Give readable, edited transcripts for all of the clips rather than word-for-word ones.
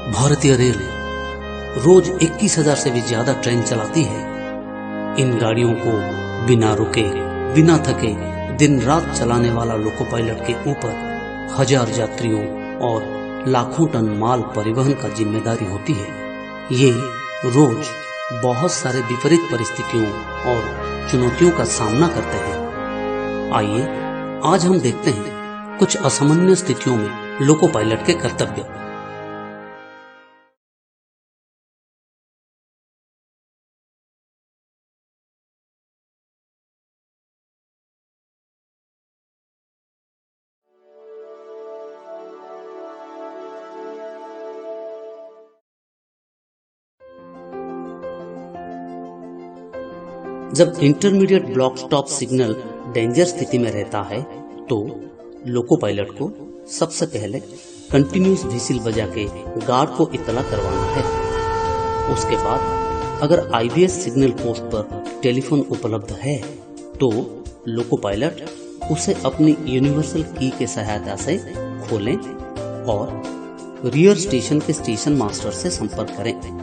भारतीय रेल रोज 21,000 से भी ज्यादा ट्रेन चलाती है। इन गाड़ियों को बिना रुके, बिना थके दिन रात चलाने वाला लोको पायलट के ऊपर हजार यात्रियों और लाखों टन माल परिवहन का जिम्मेदारी होती है। ये रोज बहुत सारे विपरीत परिस्थितियों और चुनौतियों का सामना करते हैं। आइए आज हम देखते हैं कुछ असामान्य स्थितियों में लोको पायलट के कर्तव्य। जब intermediate block stop signal danger स्थिति में रहता है तो लोको पायलट को सबसे पहले कंटिन्यूस व्हिसिल बजा के गार्ड को इत्तला करवाना है। उसके बाद अगर आईबीएस सिग्नल पोस्ट पर टेलीफोन उपलब्ध है तो लोको पायलट उसे अपनी यूनिवर्सल की के सहायता से खोलें और रियर स्टेशन के स्टेशन मास्टर से संपर्क करें।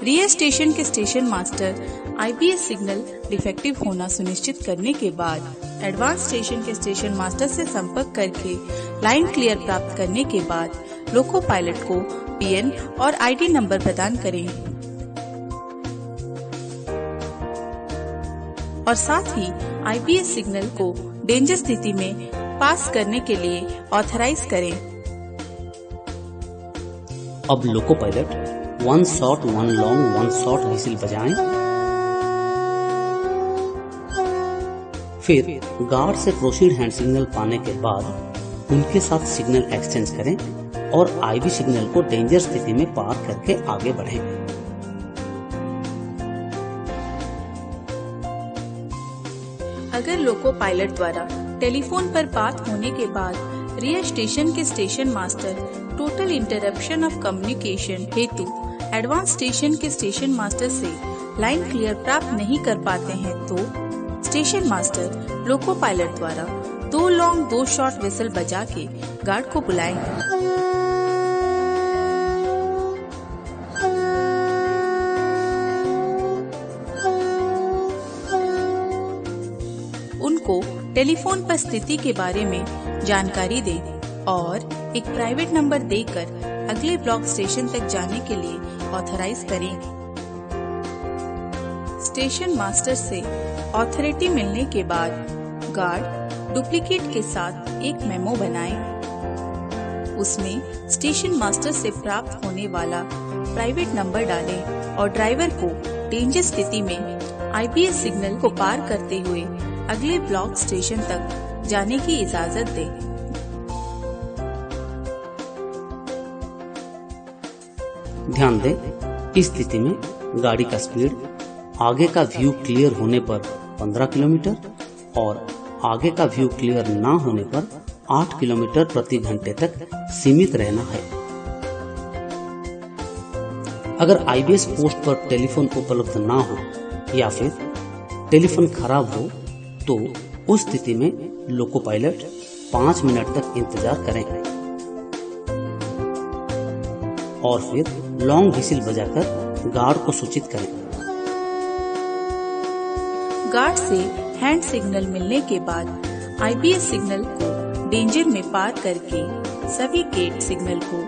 रियर स्टेशन के station master IBS signal defective होना सुनिश्चित करने के बाद एडवांस स्टेशन के स्टेशन मास्टर से संपर्क करके लाइन क्लियर प्राप्त करने के बाद लोको पायलट को पीएन और आईडी नंबर प्रदान करें और साथ ही आईबीएस सिग्नल को डेंजर स्थिति में पास करने के लिए ऑथराइज करें। अब loco pilot 1 short 1 long 1 short whistle बजाएं। फिर गार्ड से प्रोसीड हैंड सिग्नल पाने के बाद उनके साथ सिग्नल एक्सचेंज करें और आईबी सिग्नल को डेंजर स्थिति में पार करके आगे बढ़ें। अगर लोको पायलट द्वारा टेलीफोन पर बात होने के बाद रियर स्टेशन के station master total interruption of communication हेतु एडवांस स्टेशन के स्टेशन मास्टर से लाइन क्लियर प्राप्त नहीं कर पाते हैं तो स्टेशन मास्टर लोको पायलट द्वारा 2 लॉन्ग 2 शॉर्ट व्हिसिल बजा के गार्ड को बुलाएंगे। उनको टेलीफोन पर स्थिति के बारे में जानकारी दें और एक प्राइवेट नंबर देकर अगले ब्लॉक स्टेशन तक जाने के लिए ऑथराइज करें। स्टेशन मास्टर से ऑथोरिटी मिलने के बाद गार्ड डुप्लीकेट के साथ एक मेमो बनाएं। उसमें स्टेशन मास्टर से प्राप्त होने वाला प्राइवेट नंबर डालें और ड्राइवर को डेंजर स्थिति में आईबीएस सिग्नल को पार करते हुए अगले ब्लॉक स्टेशन तक जाने की इजाजत दें। ध्यान दें, इस स्थिति में गाड़ी का स्पीड आगे का व्यू क्लियर होने पर 15 किलोमीटर और आगे का व्यू क्लियर ना होने पर 8 किलोमीटर प्रति घंटे तक सीमित रहना है। अगर आईबीएस पोस्ट पर टेलीफोन उपलब्ध ना हो या फिर टेलीफोन खराब हो तो उस स्थिति में लोको पायलट 5 मिनट तक इंतजार करें और फिर लॉन्ग व्हिसिल बजाकर गार्ड को सूचित करें। गार्ड से हैंड सिग्नल मिलने के बाद आईबीएस सिग्नल को डेंजर में पार करके सभी गेट सिग्नल को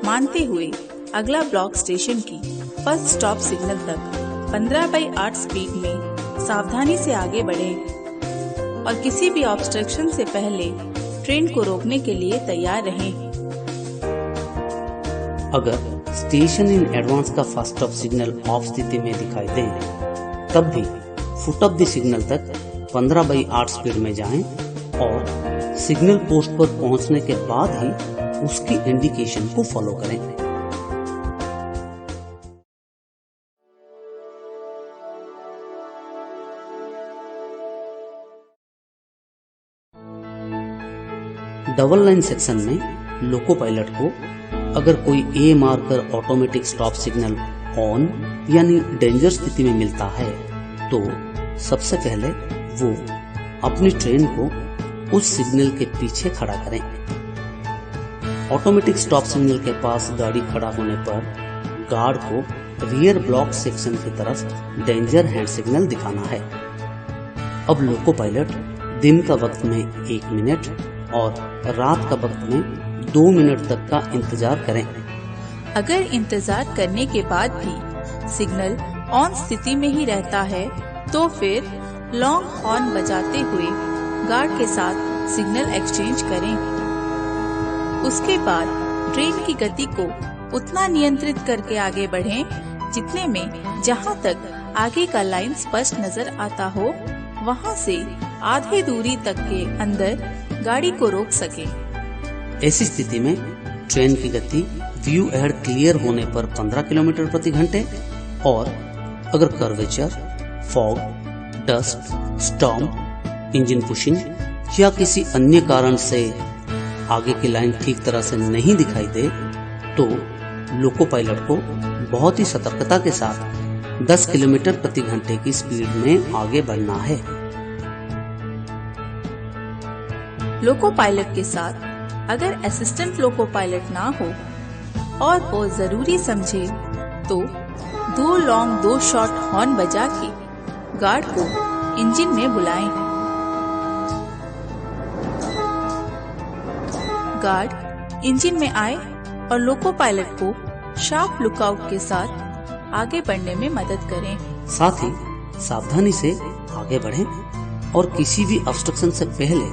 मानते हुए अगला ब्लॉक स्टेशन की फर्स्ट स्टॉप सिग्नल तक 15/8 स्पीड में सावधानी से आगे बढ़ें और किसी भी ऑब्स्ट्रक्शन से पहले ट्रेन को रोकने के लिए तैयार रहें। अगर स्टेशन इन एडवांस का फर्स्ट स्टॉप सिग्नल ऑफ स्थिति में दिखाई दे तब भी फुट ऑफ द सिग्नल तक 15/8 स्पीड में जाएं और सिग्नल पोस्ट पर पहुंचने के बाद ही उसकी इंडिकेशन को फॉलो करें। डबल लाइन सेक्शन में लोको पायलट को अगर कोई a marker automatic stop signal on यानी डेंजर स्थिति में मिलता है तो सबसे पहले वो अपनी ट्रेन को उस सिग्नल के पीछे खड़ा करें। ऑटोमेटिक स्टॉप सिग्नल के पास गाड़ी खड़ा होने पर गार्ड को रियर ब्लॉक सेक्शन की तरफ डेंजर हैंड सिग्नल दिखाना है। अब लोको पायलट दिन का वक्त में 1 मिनट और रात का वक्त में 2 मिनट तक का इंतजार करें। अगर इंतजार करने के बाद भी सिग्नल ऑन स्थिति में ही रहता है तो फिर लॉन्ग हॉर्न बजाते हुए गार्ड के साथ सिग्नल एक्सचेंज करें। उसके बाद ट्रेन की गति को उतना नियंत्रित करके आगे बढ़ें जितने में जहां तक आगे का लाइन स्पष्ट नजर आता हो वहां से आधे दूरी तक के अंदर गाड़ी को रोक सके। ऐसी स्थिति में ट्रेन की गति व्यू एहेड क्लियर होने पर 15 किलोमीटर प्रति घंटे और अगर curvature, fog, dust, storm, engine pushing या किसी अन्य कारण से आगे की लाइन ठीक तरह से नहीं दिखाई दे तो लोको पायलट को बहुत ही सतर्कता के साथ 10 किलोमीटर प्रति घंटे की स्पीड में आगे बढ़ना है। लोको पायलट के साथ अगर असिस्टेंट लोको पायलट ना हो और वो जरूरी समझे तो 2 लॉन्ग 2 शॉर्ट हॉर्न बजा के गार्ड को इंजन में बुलाएं। गार्ड इंजन में आए और लोको पायलट को शार्प लुकआउट के साथ आगे बढ़ने में मदद करें। साथ ही सावधानी से आगे बढ़ें और किसी भी ऑब्स्ट्रक्शन से पहले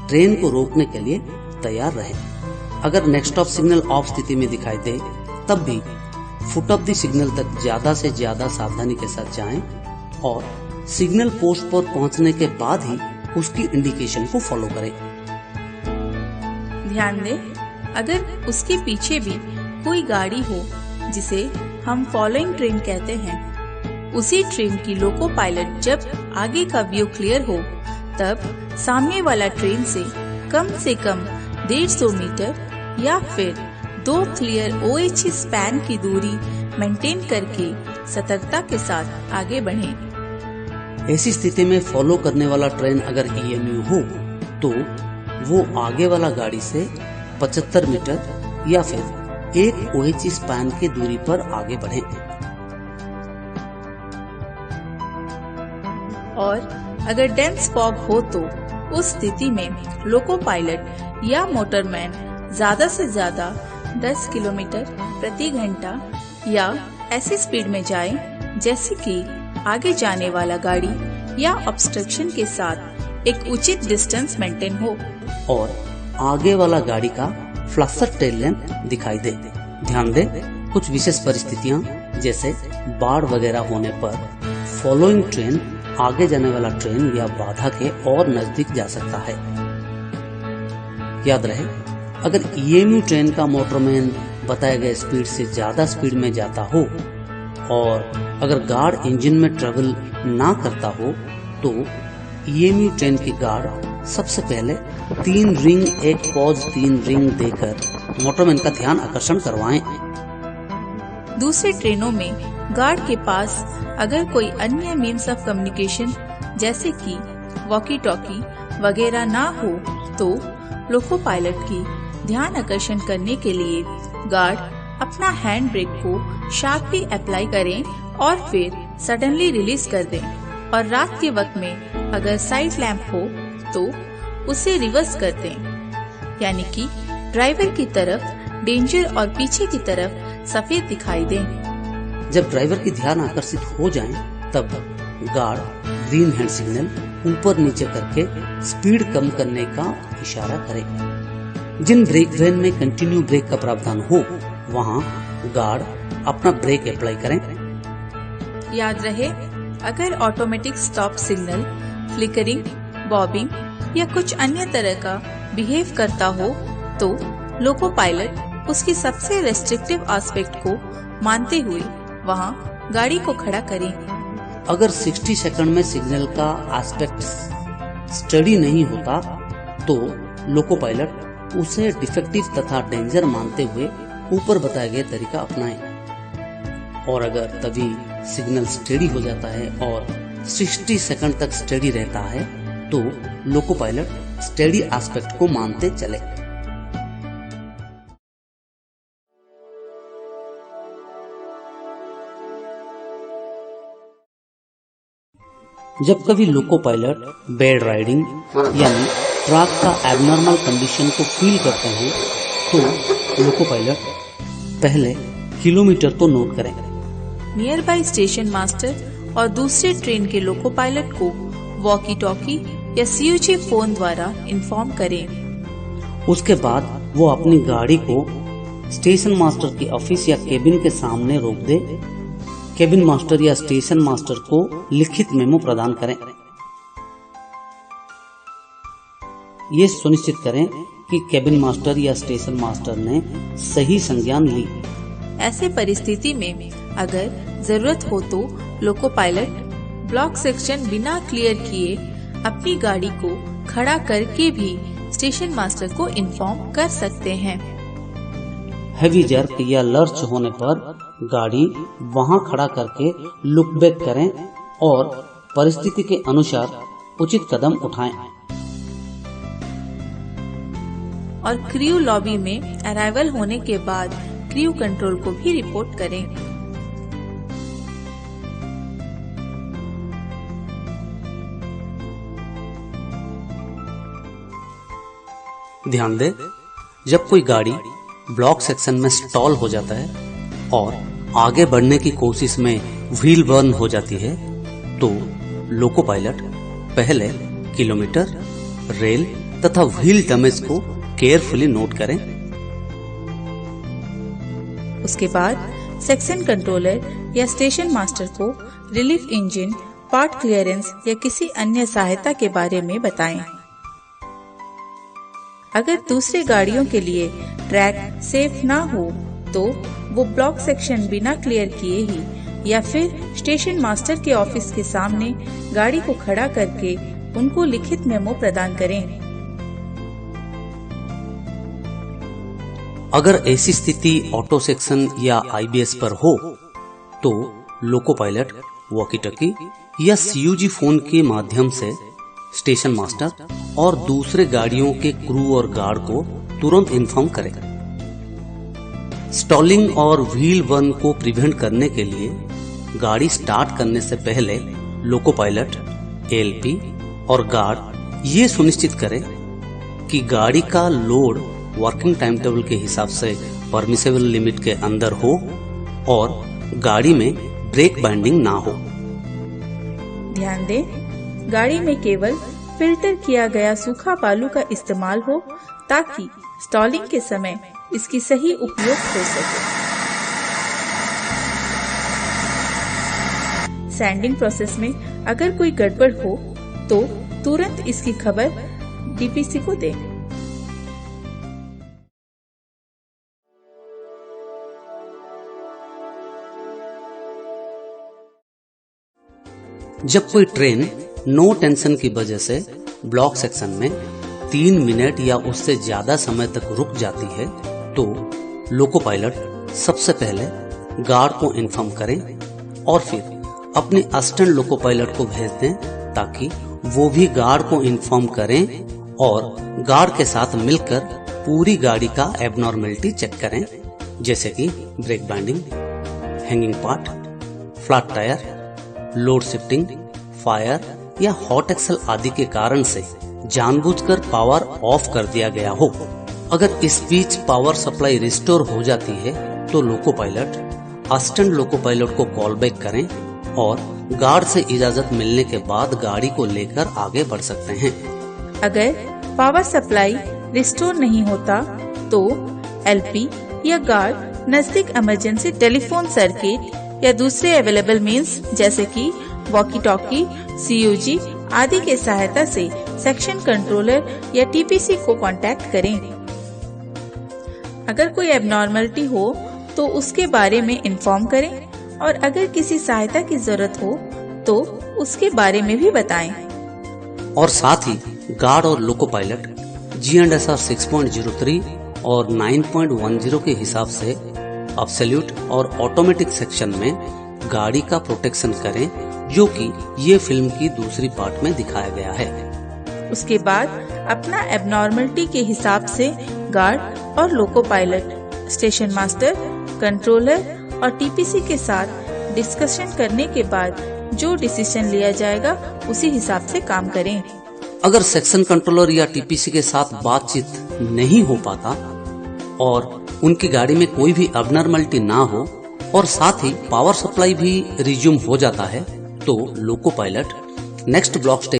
ट्रेन को रोकने के लिए तैयार रहें। अगर नेक्स्ट स्टॉप सिग्नल ऑफ स्थिति में दिखाई दे तब भी फुट ऑफ द सिग्नल तक ज्यादा से ज्यादा सावधानी के साथ जाएं और सिग्नल पोस्ट पर पहुंचने के बाद ही उसकी इंडिकेशन को फॉलो करें। ध्यान दें, अगर उसके पीछे भी कोई गाड़ी हो जिसे हम फॉलोइंग ट्रेन कहते हैं, उसी ट्रेन की लोको पायलट जब आगे का व्यू क्लियर हो तब सामने वाला ट्रेन से कम 150 मीटर या फिर 2 क्लियर OHE स्पैन की दूरी मेंटेन करके सतर्कता के साथ आगे बढ़ें। ऐसी स्थिति में फॉलो करने वाला ट्रेन अगर EMU हो तो वो आगे वाला गाड़ी से 75 मीटर या फिर 1 OHE स्पैन की दूरी पर आगे बढ़े। और अगर डेंस फॉग हो तो उस स्थिति में लोको पायलट या मोटरमैन ज्यादा से ज्यादा 10 किलोमीटर प्रति घंटा या ऐसी स्पीड में जाए जैसे कि आगे जाने वाला गाड़ी या ऑब्स्ट्रक्शन के साथ एक उचित डिस्टेंस मेंटेन हो और आगे वाला गाड़ी का फ्लैशर टेल लैंप दिखाई दे। ध्यान दें, कुछ विशेष परिस्थितियां जैसे बाढ़ वगैरह होने पर फॉलोइंग ट्रेन आगे जाने वाला ट्रेन या बाधा के और नजदीक जा सकता है। याद रहे, अगर EMU ट्रेन का मोटरमैन बताए गए स्पीड से ज्यादा स्पीड में जाता हो और अगर गार्ड इंजन में ट्रेवल ना करता हो तो EMU ट्रेन की गार्ड सबसे पहले 3 रिंग 1 पॉज 3 रिंग देकर मोटरमैन का ध्यान आकर्षण करवाएं। दूसरी ट्रेनों में गार्ड के पास अगर कोई अन्य मीन्स ऑफ कम्युनिकेशन जैसे कि वॉकी टॉकी वगैरह ना हो तो लोको पायलट की ध्यान आकर्षण करने के लिए गार्ड अपना हैंड ब्रेक को शार्पली अप्लाई करें और फिर सडनली रिलीज कर दें। और रात के वक्त में अगर साइड लैंप हो तो उसे रिवर्स कर दें, यानी कि ड्राइवर की तरफ डेंजर और पीछे की तरफ सफेद दिखाई दें। जब ड्राइवर की ध्यान आकर्षित हो जाए तब गार्ड ग्रीन हैंड सिग्नल ऊपर नीचे करके स्पीड कम करने का इशारा करे। जिन ब्रेक वैन में कंटिन्यू ब्रेक का प्रावधान हो वहां गार्ड अपना ब्रेक अप्लाई करें। याद रहे, अगर automatic stop signal flickering, bobbing या कुछ अन्य तरह का बिहेव करता हो तो लोको पायलट उसकी सबसे रेस्ट्रिक्टिव एस्पेक्ट को मानते हुए वहां गाड़ी को खड़ा करें। अगर 60 सेकंड में सिग्नल का एस्पेक्ट स्टडी नहीं होता तो लोको पायलट उसे डिफेक्टिव तथा डेंजर मानते हुए ऊपर बताए गए तरीका अपनाएं। और अगर तभी सिग्नल स्टेडी हो जाता है और 60 सेकंड तक स्टेडी रहता है तो लोको पायलट स्टेडी एस्पेक्ट को मानते चले। जब कभी लोको पायलट बैड राइडिंग यानी ट्रैक का एबनॉर्मल कंडीशन को फील करते हैं तो लोको पायलट पहले किलोमीटर तो नोट करें। नियर बाई स्टेशन मास्टर और दूसरे ट्रेन के लोको पायलट को वॉकी टॉकी या CUG फोन द्वारा इन्फॉर्म करें। उसके बाद वो अपनी गाड़ी को स्टेशन मास्टर की ऑफिस या केबिन के सामने रोक दे। केबिन मास्टर या स्टेशन मास्टर को लिखित मेमो प्रदान करें। ये सुनिश्चित करें कि केबिन मास्टर या स्टेशन मास्टर ने सही संज्ञान ली। ऐसे परिस्थिति में अगर जरूरत हो तो लोको पायलट ब्लॉक सेक्शन बिना क्लियर किए अपनी गाड़ी को खड़ा करके भी स्टेशन मास्टर को इन्फॉर्म कर सकते हैं। हेवी जर्क या लर्च होने पर गाड़ी वहां खड़ा करके लुक बैक करें और परिस्थिति के अनुसार उचित कदम उठाएं। और क्रू लॉबी में अराइवल होने के बाद क्रू कंट्रोल को भी रिपोर्ट करें। ध्यान दें, जब कोई गाड़ी ब्लॉक सेक्शन में स्टॉल हो जाता है और आगे बढ़ने की कोशिश में व्हील बर्न हो जाती है तो लोको पायलट पहले किलोमीटर, रेल तथा व्हील डैमेज को केयरफुली नोट करें। उसके बाद सेक्शन कंट्रोलर या स्टेशन मास्टर को रिलीफ इंजन, पार्ट क्लियरेंस या किसी अन्य सहायता के बारे में बताएं। अगर दूसरे गाड़ियों के लिए ट्रैक सेफ ना हो तो वो ब्लॉक सेक्शन बिना क्लियर किए ही या फिर स्टेशन मास्टर के ऑफिस के सामने गाड़ी को खड़ा करके उनको लिखित मेमो प्रदान करें। अगर ऐसी स्थिति ऑटो सेक्शन या IBS पर हो तो लोको पायलट वॉकी टॉकी या CUG फोन के माध्यम से स्टेशन मास्टर और दूसरे गाड़ियों के क्रू और गार्ड को तुरंत इन्फॉर्म करें। स्टॉलिंग और व्हील बर्न को प्रिवेंट करने के लिए गाड़ी स्टार्ट करने से पहले लोको पायलट, ALP और गार्ड ये सुनिश्चित करें कि गाड़ी का लोड वर्किंग टाइम टेबल के हिसाब से परमिसेबल लिमिट के अंदर हो और गाड़ी में ब्रेक बाइंडिंग ना हो। ध्यान दें, गाड़ी में केवल फिल्टर किया गया सूखा बालू का इस्तेमाल हो ताकि स्टॉलिंग के समय इसकी सही उपयोग हो सके। सैंडिंग प्रोसेस में अगर कोई गड़बड़ हो तो तुरंत इसकी खबर DPC को दें। जब कोई ट्रेन नो टेंशन की वजह से ब्लॉक सेक्शन में 3 मिनट या उससे ज्यादा समय तक रुक जाती है तो लोको पायलट सबसे पहले गार्ड को इन्फॉर्म करें और फिर अपने असिस्टेंट लोको पायलट को भेज दें ताकि वो भी गार्ड को इन्फॉर्म करें और गार्ड के साथ मिलकर पूरी गाड़ी का एबनॉर्मेलिटी चेक करें, जैसे कि break binding, hanging part, flat tyre, load shifting, fire या हॉट एक्सल आदि के कारण से जानबूझकर पावर ऑफ कर दिया गया हो। अगर इस बीच पावर सप्लाई रिस्टोर हो जाती है तो loco pilot assistant loco pilot को कॉल बैक करें और गार्ड से इजाजत मिलने के बाद गाड़ी को लेकर आगे बढ़ सकते हैं। अगर पावर सप्लाई रिस्टोर नहीं होता तो LP या गार्ड नजदीक इमरजेंसी टेलीफोन सर्किट या दूसरे अवेलेबल मीन्स जैसे कि वॉकी टॉकी, CUG आदि के सहायता से सेक्शन कंट्रोलर या TPC को कांटेक्ट करें। अगर कोई एबनॉर्मलिटी हो तो उसके बारे में इन्फॉर्म करें और अगर किसी सहायता की जरूरत हो तो उसके बारे में भी बताएं। और साथ ही गार्ड और लोको पायलट G&SR 6.03 और 9.10 के हिसाब से अब्सोल्यूट और ऑटोमेटिक सेक्शन में गाड़ी का प्रोटेक्शन करें, जो कि ये फिल्म की दूसरी पार्ट में दिखाया गया है। उसके बाद अपना एबनॉर्मलिटी के हिसाब से गार्ड और loco pilot, station master, controller और TPC के साथ डिस्कशन करने के बाद जो डिसीजन लिया जाएगा उसी हिसाब से काम करें। अगर सेक्शन कंट्रोलर या टीपीसी के साथ बातचीत नहीं हो पाता और उनकी गाड़ी में कोई भी अबनॉर्मलिटी ना हो और साथ ही पावर सप्लाई भी रिज्यूम हो जाता है, तो लोको पायलट नेक्स्ट ब्लॉक